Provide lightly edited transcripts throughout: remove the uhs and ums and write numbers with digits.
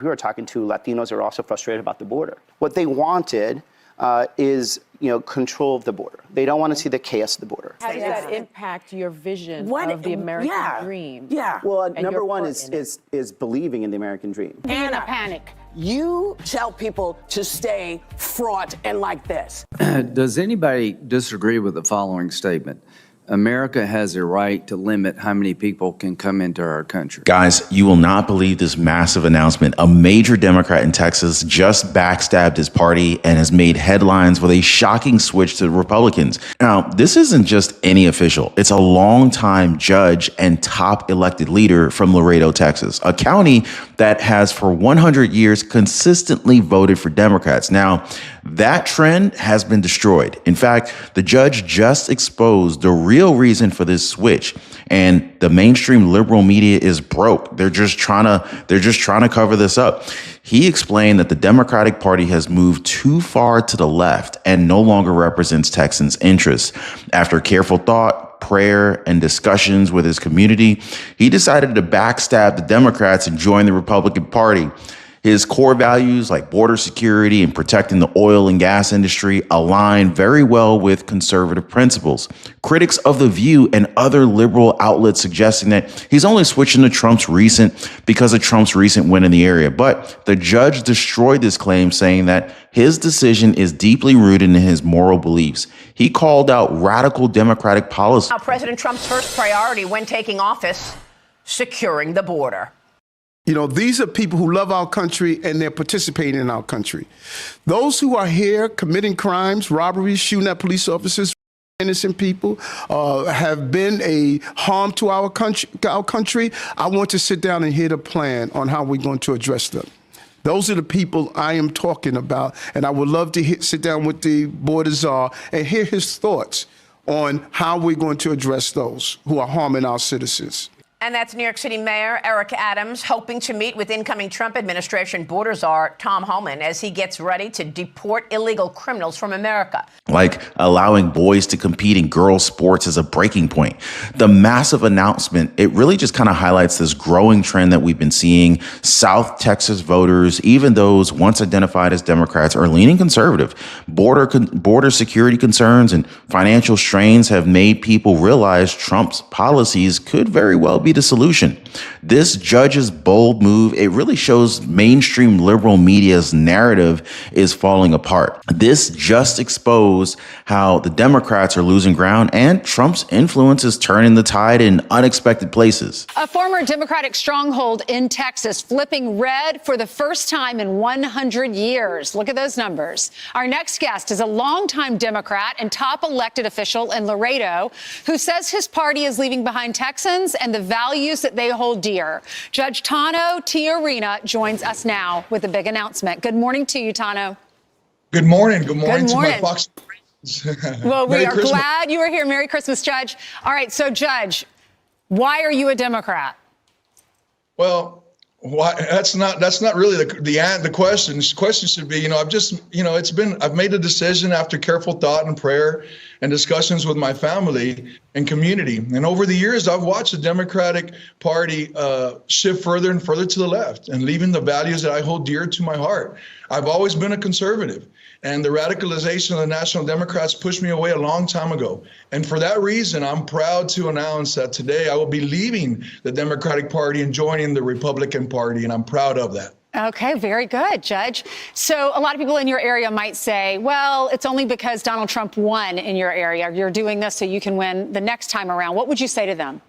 We were talking to Latinos who are also frustrated about the border. What they wanted is, control of the border. They don't want to see the chaos of the border. How does that impact your vision of the American dream? Yeah. Well, number one is believing in the American dream. Anna, panic. You tell people to stay fraught and like this. Does anybody disagree with the following statement? America has a right to limit how many people can come into our country. Guys, you will not believe this massive announcement. A major Democrat in Texas just backstabbed his party and has made headlines with a shocking switch to the Republicans. Now, this isn't just any official. It's a longtime judge and top elected leader from Laredo, Texas, a county that has for 100 years consistently voted for Democrats. Now, that trend has been destroyed. In fact, the judge just exposed the real reason for this switch, and the mainstream liberal media is broke. They're just trying to cover this up. He explained that the Democratic Party has moved too far to the left and no longer represents Texans' interests. After careful thought, prayer, and discussions with his community, he decided to backstab the Democrats and join the Republican Party. His core values like border security and protecting the oil and gas industry align very well with conservative principles. Critics of The View and other liberal outlets suggesting that he's only switching to Trump's recent because of Trump's recent win in the area. But the judge destroyed this claim, saying that his decision is deeply rooted in his moral beliefs. He called out radical Democratic policy. Now, President Trump's first priority when taking office, securing the border. These are people who love our country and they're participating in our country. Those who are here committing crimes, robberies, shooting at police officers, innocent people, have been a harm to our country. I want to sit down and hear the plan on how we're going to address them. Those are the people I am talking about, and I would love to sit down with the border czar and hear his thoughts on how we're going to address those who are harming our citizens. And that's New York City Mayor Eric Adams hoping to meet with incoming Trump administration border czar Tom Homan as he gets ready to deport illegal criminals from America. Like allowing boys to compete in girls' sports as a breaking point. The massive announcement, it really just kind of highlights this growing trend that we've been seeing. South Texas voters, even those once identified as Democrats, are leaning conservative. Border security concerns and financial strains have made people realize Trump's policies could very well be the solution. This judge's bold move, it really shows mainstream liberal media's narrative is falling apart. This just exposed how the Democrats are losing ground and Trump's influence is turning the tide in unexpected places. A former Democratic stronghold in Texas flipping red for the first time in 100 years. Look at those numbers. Our next guest is a longtime Democrat and top elected official in Laredo who says his party is leaving behind Texans and the values that they hold dear. Judge Tano Tiarina joins us now with a big announcement. Good morning to you, Tano. Good morning. Good morning to my Fox. Well, we are glad you are here. Merry Christmas, Judge. All right, so Judge, why are you a Democrat? Well, why, that's not really the question. The question should be, I've made a decision after careful thought and prayer and discussions with my family and community. And over the years, I've watched the Democratic Party shift further and further to the left and leaving the values that I hold dear to my heart. I've always been a conservative, and the radicalization of the National Democrats pushed me away a long time ago. And for that reason, I'm proud to announce that today I will be leaving the Democratic Party and joining the Republican Party, and I'm proud of that. Okay, very good, Judge. So a lot of people in your area might say, well, it's only because Donald Trump won in your area. You're doing this so you can win the next time around. What would you say to them?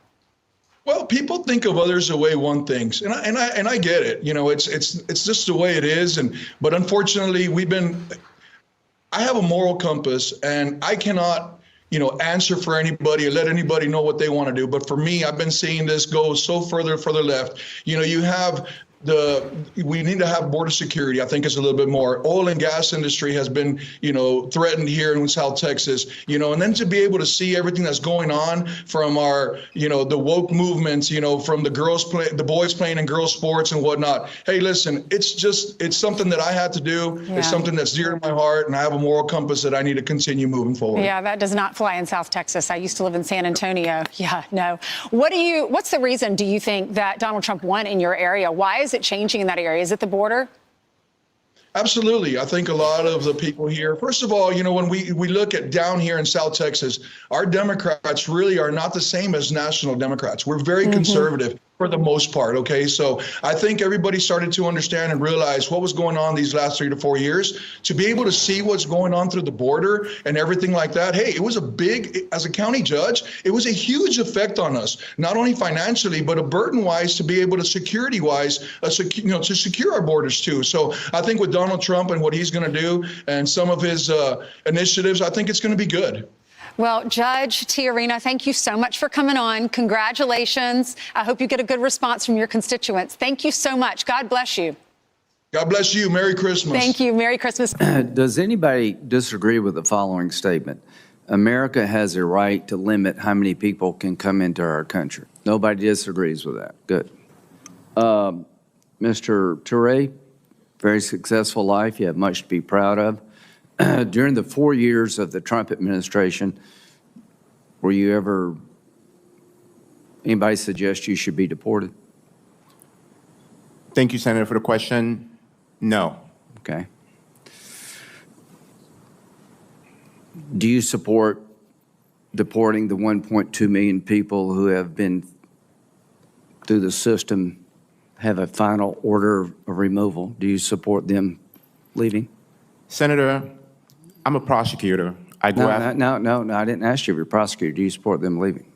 Well, people think of others the way one thinks, and I get it. It's just the way it is. But unfortunately, I have a moral compass, and I cannot answer for anybody or let anybody know what they want to do. But for me, I've been seeing this go so further left. You have we need to have border security. I think it's a little bit more. Oil and gas industry has been, threatened here in South Texas, and then to be able to see everything that's going on from our, the woke movements, from the boys playing in girls sports and whatnot. Hey, listen, it's something that I had to do. Yeah. It's something that's dear to my heart, and I have a moral compass that I need to continue moving forward. Yeah, that does not fly in South Texas. I used to live in San Antonio. Yeah, no. What's the reason, do you think, that Donald Trump won in your area? Why is is it changing in that area? Is it the border? Absolutely. I think a lot of the people here, first of all, you know, when we look at down here in South Texas, our Democrats really are not the same as national Democrats. We're very conservative for the most part. OK, so I think everybody started to understand and realize what was going on these last 3 to 4 years, to be able to see what's going on through the border and everything like that. Hey, it was a big, as a county judge, it was a huge effect on us, not only financially, but a burden wise to be able to security wise, to secure our borders, too. So I think with Donald Trump and what he's going to do and some of his initiatives, I think it's going to be good. Well, Judge Tijerina, thank you so much for coming on. Congratulations. I hope you get a good response from your constituents. Thank you so much. God bless you. God bless you. Merry Christmas. Thank you. Merry Christmas. Does anybody disagree with the following statement? America has a right to limit how many people can come into our country. Nobody disagrees with that. Good. Mr. Toure, very successful life. You have much to be proud of. During the 4 years of the Trump administration, were you ever, anybody suggest you should be deported? Thank you, Senator, for the question. No. Okay. Do you support deporting the 1.2 million people who have been through the system, have a final order of removal? Do you support them leaving? Senator, I'm a prosecutor. I go after. No, I didn't ask you if you're a prosecutor. Do you support them leaving?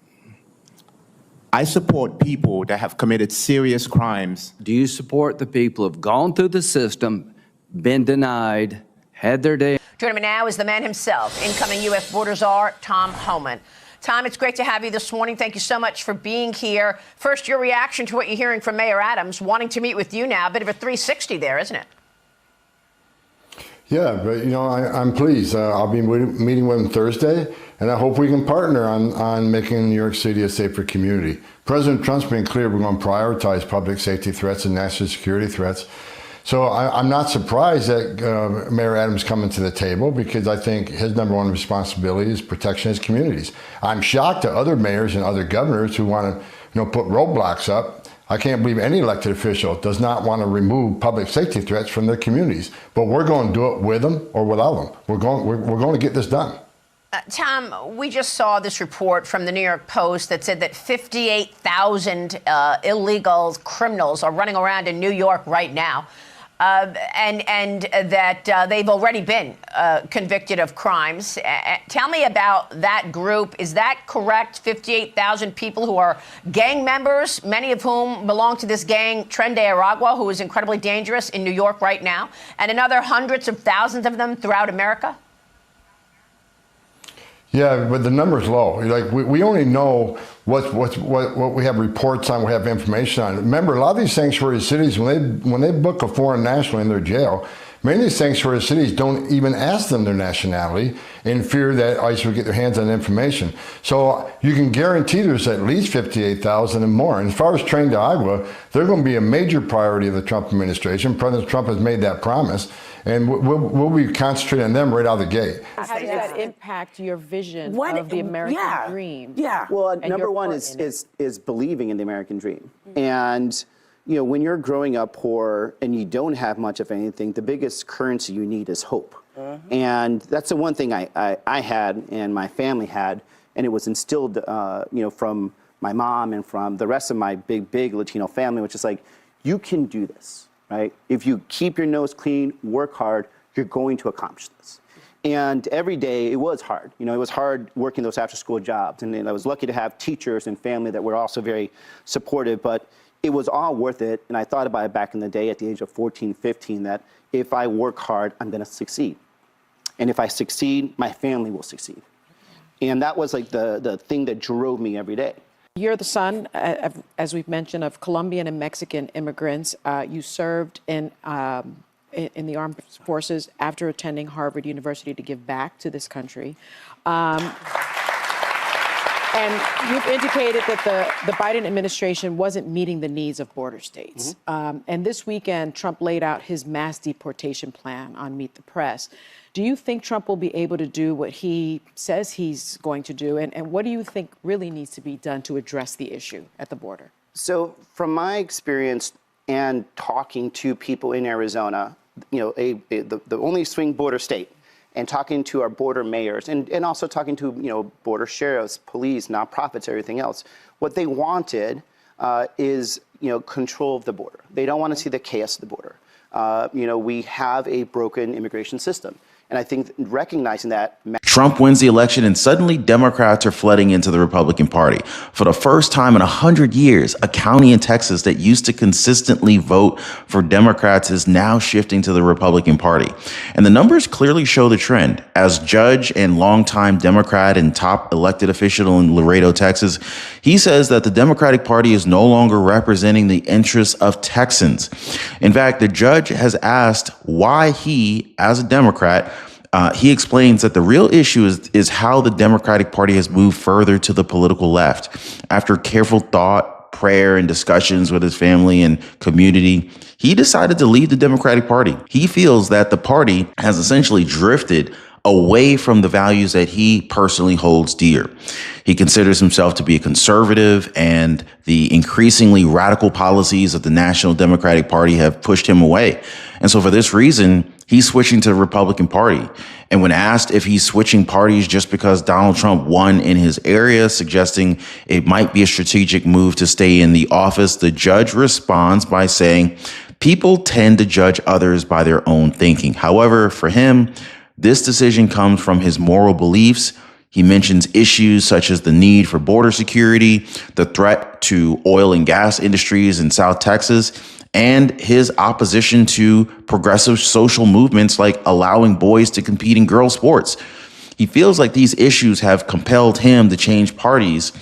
I support people that have committed serious crimes. Do you support the people who have gone through the system, been denied, had their day? Joining me now is the man himself, incoming U.S. Border Czar, Tom Homan. Tom, it's great to have you this morning. Thank you so much for being here. First, your reaction to what you're hearing from Mayor Adams, wanting to meet with you now. A bit of a 360 there, isn't it? Yeah, but you know, I'm pleased. I'll be meeting with him Thursday, and I hope we can partner on making New York City a safer community. President Trump's been clear we're going to prioritize public safety threats and national security threats. So I'm not surprised that Mayor Adams coming to the table, because I think his number one responsibility is protection of his communities. I'm shocked that other mayors and other governors who want to, put roadblocks up. I can't believe any elected official does not want to remove public safety threats from their communities. But we're going to do it with them or without them. We're going to get this done. Tom, we just saw this report from the New York Post that said that 58,000 illegal criminals are running around in New York right now. And that they've already been convicted of crimes. Tell me about that group. Is that correct? 58,000 people who are gang members, many of whom belong to this gang, Tren de Aragua, who is incredibly dangerous in New York right now, and another hundreds of thousands of them throughout America? Yeah, but the number's low. Like we only know what we have reports on, we have information on. Remember, a lot of these sanctuary cities, when they book a foreign national in their jail, many of these sanctuary cities don't even ask them their nationality in fear that ICE will get their hands on information. So you can guarantee there's at least 58,000 and more. And as far as Tren de Aragua, they're going to be a major priority of the Trump administration. President Trump has made that promise. And we'll be concentrating on them right out of the gate. How does that impact your vision of the American dream? Yeah. Well, number one is believing in the American dream. And when you're growing up poor and you don't have much of anything, the biggest currency you need is hope. And that's the one thing I had and my family had, and it was instilled, from my mom and from the rest of my big Latino family, which is like, you can do this. Right? If you keep your nose clean, work hard, you're going to accomplish this. And every day it was hard. It was hard working those after-school jobs. And I was lucky to have teachers and family that were also very supportive, but it was all worth it. And I thought about it back in the day at the age of 14, 15, that if I work hard, I'm going to succeed. And if I succeed, my family will succeed. And that was like the thing that drove me every day. You're the son, as we've mentioned, of Colombian and Mexican immigrants. You served in the armed forces after attending Harvard University to give back to this country. And you've indicated that the Biden administration wasn't meeting the needs of border states. And this weekend, Trump laid out his mass deportation plan on Meet the Press. Do you think Trump will be able to do what he says he's going to do? And what do you think really needs to be done to address the issue at the border? So from my experience, and talking to people in Arizona, the only swing border state, and talking to our border mayors and also talking to, border sheriffs, police, nonprofits, everything else. What they wanted is, control of the border. They don't want to see the chaos of the border. We have a broken immigration system. And I think recognizing that. Trump wins the election and suddenly Democrats are flooding into the Republican Party. For the first time in 100 years, a county in Texas that used to consistently vote for Democrats is now shifting to the Republican Party. And the numbers clearly show the trend. As judge and longtime Democrat and top elected official in Laredo, Texas, he says that the Democratic Party is no longer representing the interests of Texans. In fact, the judge has asked why he, as a Democrat, he explains that the real issue is how the Democratic Party has moved further to the political left. After careful thought, prayer, and discussions with his family and community, he decided to leave the Democratic Party. He feels that the party has essentially drifted away from the values that he personally holds dear. He considers himself to be a conservative, and the increasingly radical policies of the National Democratic Party have pushed him away. And so for this reason, he's switching to the Republican Party. And when asked if he's switching parties just because Donald Trump won in his area, suggesting it might be a strategic move to stay in the office, the judge responds by saying, people tend to judge others by their own thinking. However, for him, this decision comes from his moral beliefs. He mentions issues such as the need for border security, the threat to oil and gas industries in South Texas, and his opposition to progressive social movements like allowing boys to compete in girls' sports. He feels like these issues have compelled him to change parties.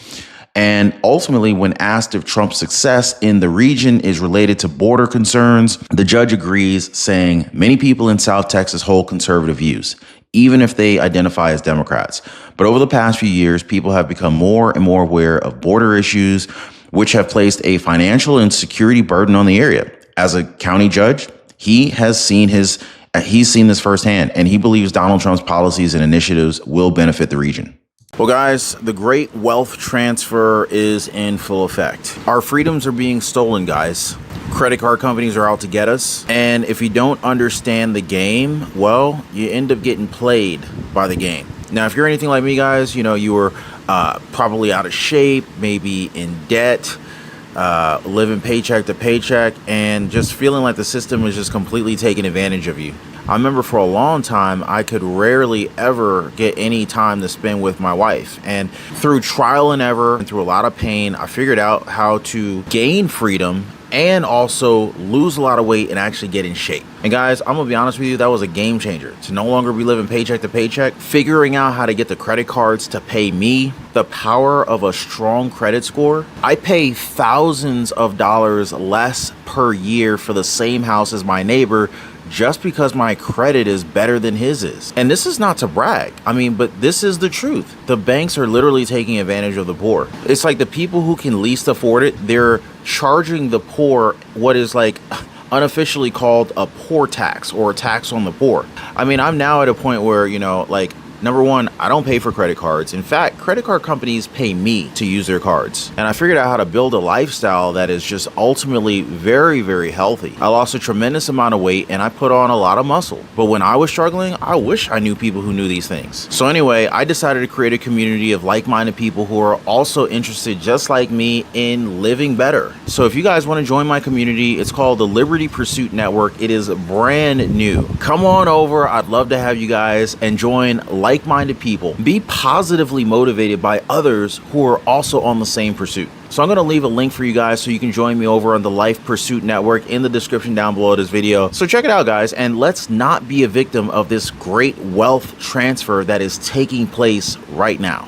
And ultimately, when asked if Trump's success in the region is related to border concerns, the judge agrees, saying many people in South Texas hold conservative views, even if they identify as Democrats. But over the past few years, people have become more and more aware of border issues, which have placed a financial and security burden on the area. As a county judge, he's seen this firsthand, and he believes Donald Trump's policies and initiatives will benefit the region. Well, guys, the great wealth transfer is in full effect. Our freedoms are being stolen, guys. Credit card companies are out to get us. And if you don't understand the game, well, you end up getting played by the game. Now, if you're anything like me, guys, you were probably out of shape, maybe in debt, living paycheck to paycheck, and just feeling like the system was just completely taking advantage of you. I remember for a long time, I could rarely ever get any time to spend with my wife. And through trial and error and through a lot of pain, I figured out how to gain freedom and also lose a lot of weight and actually get in shape. And guys, I'm gonna be honest with you, that was a game changer. To no longer be living paycheck to paycheck, figuring out how to get the credit cards to pay me, the power of a strong credit score. I pay thousands of dollars less per year for the same house as my neighbor, just because my credit is better than his is. And this is not to brag. But this is the truth. The banks are literally taking advantage of the poor. It's like the people who can least afford it, they're charging the poor what is like unofficially called a poor tax or a tax on the poor. I'm now at a point where, number one, I don't pay for credit cards. In fact, credit card companies pay me to use their cards. And I figured out how to build a lifestyle that is just ultimately very, very healthy. I lost a tremendous amount of weight and I put on a lot of muscle. But when I was struggling, I wish I knew people who knew these things. So anyway, I decided to create a community of like-minded people who are also interested, just like me, in living better. So if you guys want to join my community, it's called the Liberty Pursuit Network. It is brand new. Come on over. I'd love to have you guys and join like-minded people. Be positively motivated by others who are also on the same pursuit. So I'm going to leave a link for you guys so you can join me over on the Life Pursuit Network in the description down below this video. So check it out, guys, and let's not be a victim of this great wealth transfer that is taking place right now.